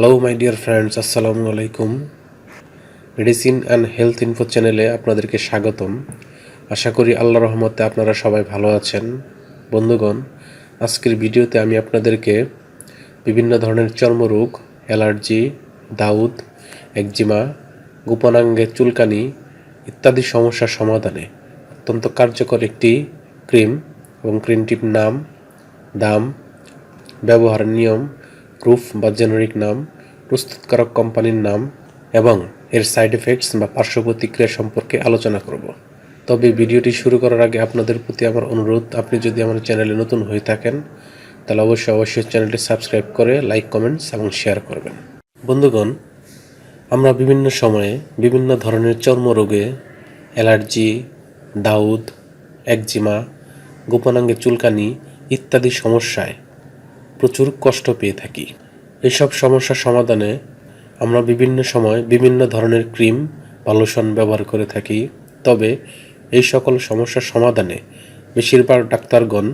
Hello my dear friends, আসসালামু আলাইকুম। Medicine and health info চ্যানেলে আপনাদেরকে স্বাগতম। আশা করি আল্লাহর রহমতে আপনারা সবাই ভালো আছেন। বন্ধুগণ, আজকের ভিডিওতে আমি আপনাদেরকে বিভিন্ন ধরনের চর্মরোগ, অ্যালার্জি, দাউদ, একজিমা, গোপনাঙ্গে চুলকানি ইত্যাদি সমস্যার সমাধানে অত্যন্ত কার্যকর একটি ক্রিম এবং ক্রিমটির নাম, দাম, ব্যবহারের নিয়ম, প্রুফ বা জেনারিক নাম, প্রস্তুতকারক কোম্পানির নাম এবং এর সাইড এফেক্টস বা পার্শ্ব প্রতিক্রিয়া সম্পর্কে আলোচনা করব। তবে ভিডিওটি শুরু করার আগে আপনাদের প্রতি আমার অনুরোধ, আপনি যদি আমার চ্যানেলে নতুন হয়ে থাকেন তাহলে অবশ্যই চ্যানেলটি সাবস্ক্রাইব করে লাইক, কমেন্টস এবং শেয়ার করবেন। বন্ধুগণ, আমরা বিভিন্ন সময়ে বিভিন্ন ধরনের চর্মরোগে, অ্যালার্জি, দাউদ, একজিমা, গোপনাঙ্গে চুলকানি ইত্যাদি সমস্যায় প্রচুর কষ্ট পেয়ে থাকি। এসব সমস্যার সমাধানে আমরা বিভিন্ন সময় বিভিন্ন ধরনের ক্রিম বা লোশন ব্যবহার করে থাকি। তবে এই সকল সমস্যার সমাধানে বেশিরভাগ ডাক্তারগণ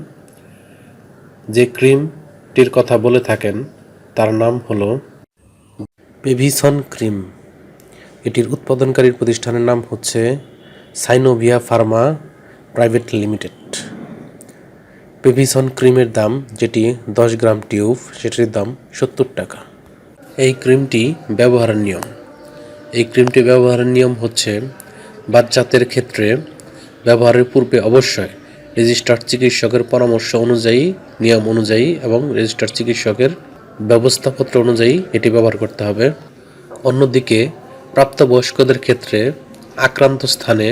যে ক্রিমটির কথা বলে থাকেন তার নাম হলো পেভিসন ক্রিম। এটির উৎপাদনকারী প্রতিষ্ঠানের নাম হচ্ছে Synovia Pharma private limited. Pevisone ক্রিমের দাম, যেটি 10 গ্রাম টিউব, সেটির দাম 70 টাকা। এই ক্রিমটি ব্যবহারের নিয়ম হচ্ছে, বাচ্চাদের ক্ষেত্রে ব্যবহারের পূর্বে অবশ্যই রেজিস্টার্ড চিকিৎসকের পরামর্শ অনুযায়ী, নিয়ম অনুযায়ী এবং রেজিস্টার্ড চিকিৎসকের ব্যবস্থাপত্র অনুযায়ী এটি ব্যবহার করতে হবে। অন্যদিকে প্রাপ্তবয়স্কদের ক্ষেত্রে আক্রান্ত স্থানে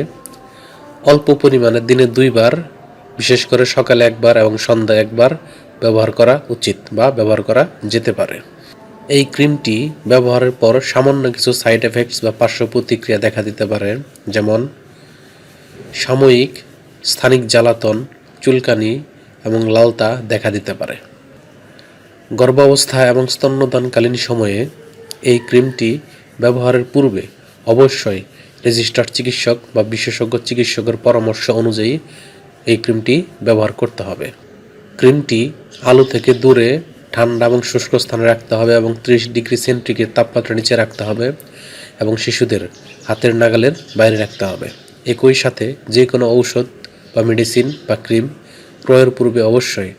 অল্প পরিমাণে দিনে 2 বার, বিশেষ করে সকালে 1 বার এবং সন্ধ্যায় 1 বার ব্যবহার করা উচিত বা ব্যবহার করা যেতে পারে। এই ক্রিমটি ব্যবহারের পর সামান্য কিছু সাইড এফেক্টস বা পার্শ্ব প্রতিক্রিয়া দেখা দিতে পারে, যেমন সাময়িক স্থানিক জ্বালাতন, চুলকানি এবং লালতা দেখা দিতে পারে। গর্ভাবস্থা এবং স্তন্যদানকালীন সময়ে এই ক্রিমটি ব্যবহারের পূর্বে অবশ্যই রেজিস্টার্ড চিকিৎসক বা বিশেষজ্ঞ চিকিৎসকের পরামর্শ অনুযায়ী এই ক্রিমটি ব্যবহার করতে হবে। ক্রিমটি আলো থেকে দূরে ঠান্ডা এবং শুষ্ক স্থানে রাখতে হবে এবং 30 ডিগ্রি সেন্টিগ্রেড তাপমাত্রা নিচে রাখতে হবে এবং শিশুদের হাতের নাগালের বাইরে রাখতে হবে। একই সাথে যে কোনো ঔষধ বা মেডিসিন বা ক্রিম ক্রয়ের পূর্বে অবশ্যই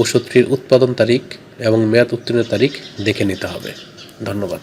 ঔষধটির উৎপাদন তারিখ এবং মেয়াদ উত্তীর্ণ তারিখ দেখে নিতে হবে। ধন্যবাদ।